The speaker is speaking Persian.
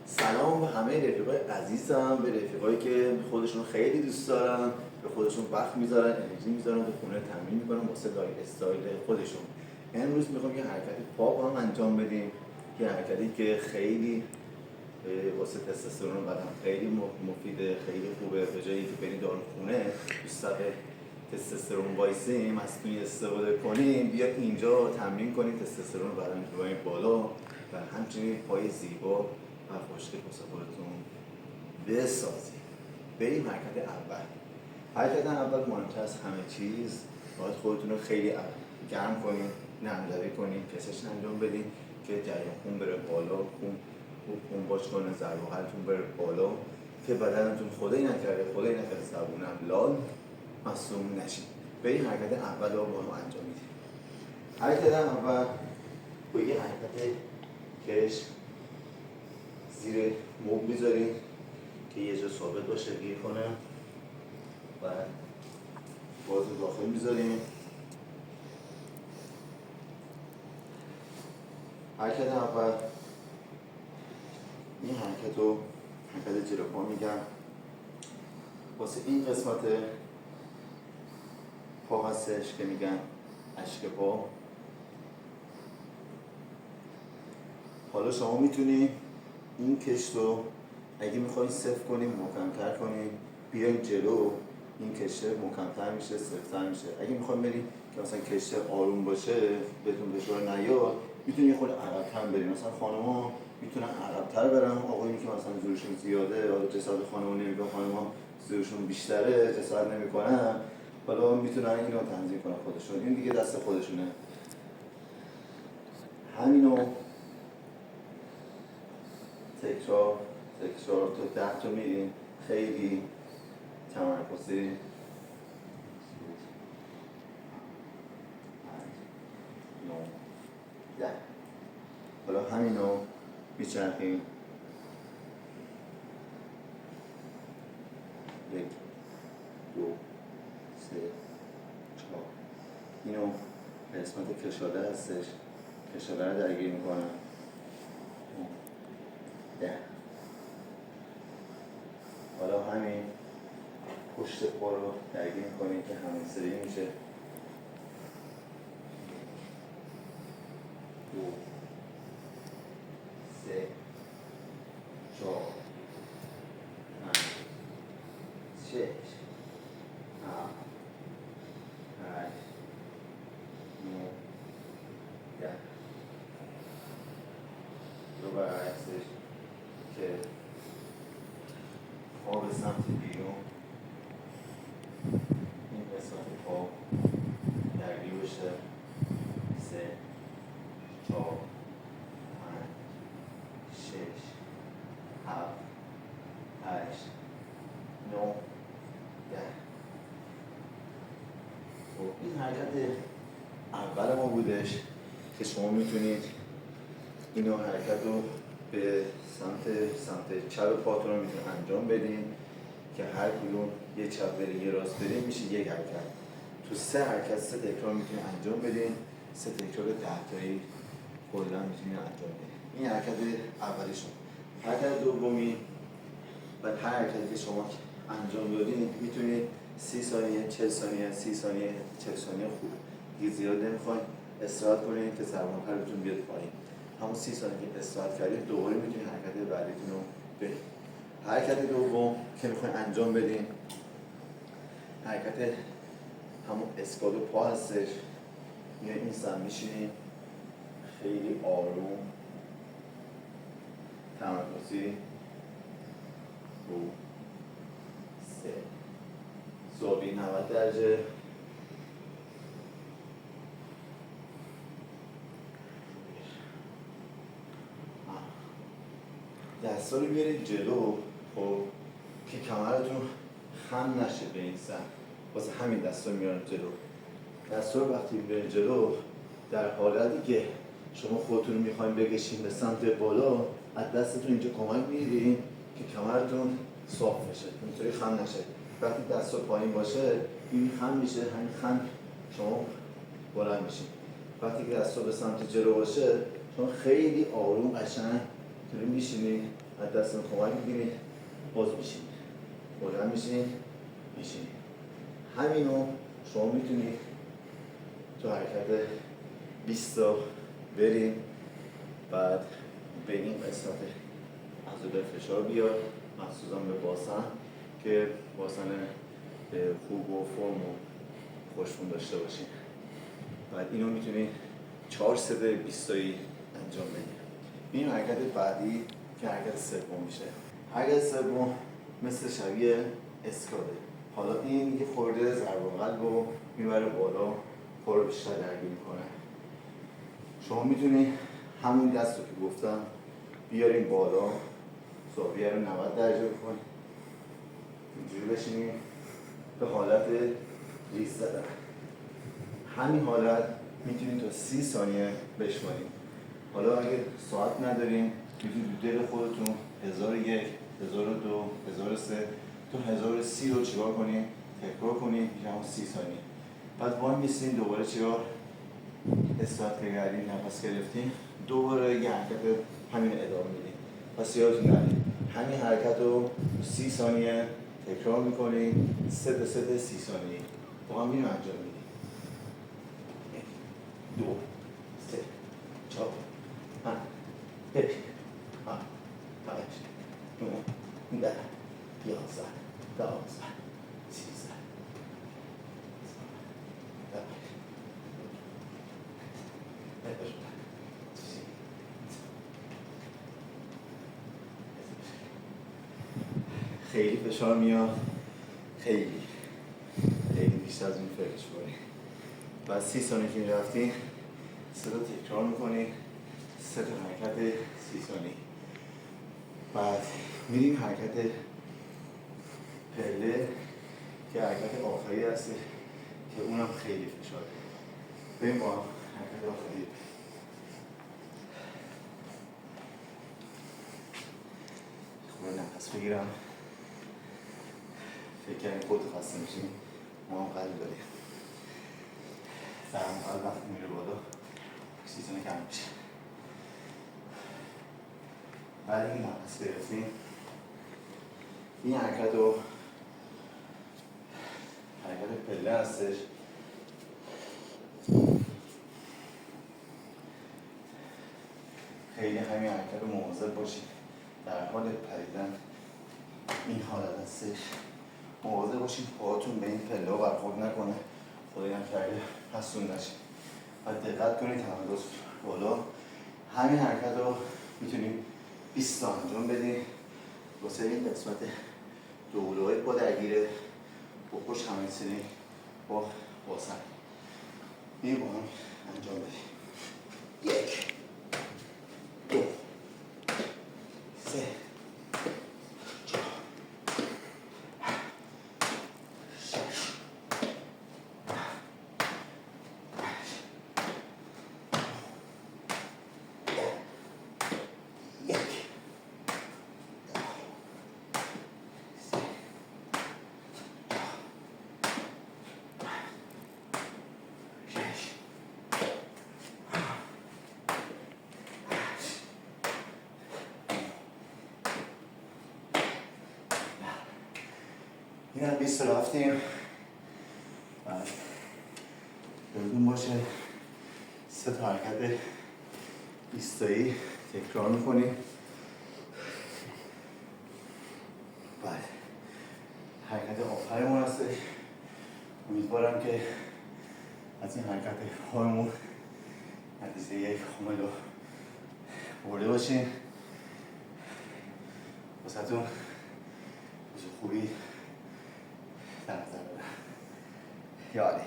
سلام به همه رفیقای عزیزم، به رفیقایی که خودشون خیلی دوست دارن، به خودشون وقت میذارن، انرژی میذارن، به خونه تمرین میکنن واسه لایف استایل خودشون. امروز میخوام یه حرکت پا با هم انجام بدیم، یه حرکتی که خیلی واسه تستوسترون بدن خیلی مفیده، خیلی خوبه. به جایی که برید داروخونه تو صف تستوسترون وایسیم از توی استفاده کنیم، بیا اینجا تمرین کنیم تستوسترون بدن رو ببریم بالا و همچنین پای زیبا و خوشگل واسه خودتون بسازیم. بریم حرکت اول. حرکت اول مهمتر از همه چیز باید خودتون رو خیلی گرم کنین، نرم‌لبی کنین، کشش انجام بدین که جریان خون بره بالا، خون باش کنه، ضرب حلتون بره بالا که بدنتون خدایی نکرده زبونم لال مصدوم نشید. بریم حرکت اول رو با هم انجام میدیم. حرکت اول با یه حرکت کش زیر مبل میذاریم که یه جا ثابت باشه گیر کنه، بعد باز داخل میذاریم. حرکت اول این حرکت رو حرکت جلو پا میگم. واسه این قسمت پا هستش که میگن اشک پا. حالا شما میتونید این کشت رو اگه میخواین صفر کنیم، محکم‌تر کنیم، بیاین جلو، این کشته محکم‌تر میشه، صفتر میشه. اگه میخواین بریم که مثلا کشته آروم باشه، بهتون دشوار نیاد، میتونید یه خورده عقب‌تر بریم. مثلا خانم‌ها میتونن عقب‌تر برن، آقایونی که مثلا زورشون زیاده، حالا جسارت خانم‌ها نمیگم، خانم‌ها زورشون بیشتره، جسارت نمیکنن، حالا میتونن اینو تنظیم کنن خودشون. این دیگه دست خودشونه. همینو تکرار تا 10 تا میریم، خیلی تمرکزی. حالا همینو میچرخیم 1 2 3 4. اینو قسمت کشاده هستش، کشاده رو درگیر میکنم 10. حالا همین پشت پا رو درگیر میکنیم که همین سری میشه 2 3 4 5 6 7 8 9 10. رو برعکسش که پا به سمت بیرون، این قسمت پا درگیر بشه 3 4 5 6 7 8 9 10. این حرکت اول ما بودش که شما میتونید اینو حرکت رو به سمت چپ پاتون رو میتونید انجام بدین که هر کدوم یه چپ برین یه راست برین میشه یک حرکت. تو 3 حرکت 3 تکرار میتونید انجام بدین، 3 تکرار 10 تایی کلا میتونید انجام بدین. این حرکت اولیشون. حرکت دومی و هر حرکتی که شما انجام دادین میتونید 30 ثانیه 40 ثانیه 30 ثانیه 40 ثانیه خوب دیگه زیاد نمیخواین استراحت کنین که ضربان قلبتون بیاد پایین. همون 30 ثانیه که استراحت کردید دوباره میتونید حرکت بعدیتون رو برید. حرکت دوم که میخواین انجام بدین حرکت همون اسکالو پا هستش. میایین این سمت میشینین، خیلی آروم تمرکزی 2 3 زاویه 90 درجه. دستا رو بیارید جلو، خب که کمرتون خم نشه به این سمت. واسه همین دستا رو میارن جلو. دستا رو وقتی بیارید جلو، در حالتی که شما خودتون رو میخواین بکشین به سمت بالا، از دستتون اینجا کمک میگیرین که کمرتون صاف بشه، اینطوری خم نشه. وقتی دستا پایین باشه این خم میشه، همین خم شما بلند میشین. وقتی که دستا به سمت جلو باشه شما خیلی آروم قشنگ میشینید از دستتون کمک میگیرید، باز میشینید، بلند میشینید، میشینید. همینو شما میتونید تو حرکت 20 تا بریم. بعد به این قسمت عضله فشار بیاد، مخصوصا به باسن که باسن خوب و فرم و خوشبون داشته باشین. بعد اینو میتونید 4 ست 20 تایی انجام بدید. این حرکت بعدی که حرکت سوم میشه. حرکت سوم مثل شبیه اسکاده. حالا این یه خورده ضرب قلب رو میبره بالا، پا رو بیشتر درگیر میکنه. شما میتونید همون دست رو که گفتم بیاریم بالا، زاویه رو 90 درجه بکنید، اینجوری بشینیم به حالت ریز زدن. همین حالت میتونید تا 30 ثانیه بشماریم. حالا اگه ساعت نداریم میتونید دو دل خودتون 1001 1002 1003 تا 1030 رو چیکار کنیم؟ تکرار کنیم میشه همون 30 ثانیه. بعد وای میسیم دوباره چیکار؟ استراحت کردیم، نفس گرفتیم، دوباره یه حرکت همین ادامه میدیم. پس یادتون نره همین حرکت رو 30 ثانیه تکرار میکنیم، 3 تا 30 ثانیه با هم اینو انجام میدیم. 1 2 3 4 5 6 7 8 9 10 11 12 13 خیلی فشار میاد، خیلی بیشتر از این فکرش کنی. بعد 30 ثانیه که رفتین 3 تا تکرار میکنی، 3 تا حرکت 30 ثانیه. بعد میریم حرکت پله که حرکت آخری هست که اونم خیلی فشاره. بریم با حرکت آخری. خوب نفس بگیرم. فکر کردیم خودتو خسته میشیم، ما هم قلب داریم. سرم قلب وقتی میره بالا اکسیژن کم میشه. بعد این نفس گرفتیم، این حرکت رو حرکت پله هستش. خیلی همین حرکت رو مواظب باشید در حال پریدن. این حالت هستش، مواظب باشید پاهاتون به این پله ها برخورد نکنه، خدایی هم کرده حسون نشید. و دقت کنید تمرکز بالا. همین حرکت رو میتونیم 20 تا انجام بدیم. واسه این قسمت دوبله‌های پا درگیره، با پشت همنشینی با باسن. این با هم انجام بدیم. 1 2 3 4 6 این هم 20 رفتیم. یادتون باشه 3 تا حرکت 20 تایی تکرار میکنیم. بعد حرکت آخرمون هستش. امیدوارم که از این حرکت هامون نتیجه یک کامل رو برده باشین. واسهتون خوبی در نظر بگیرم. یالی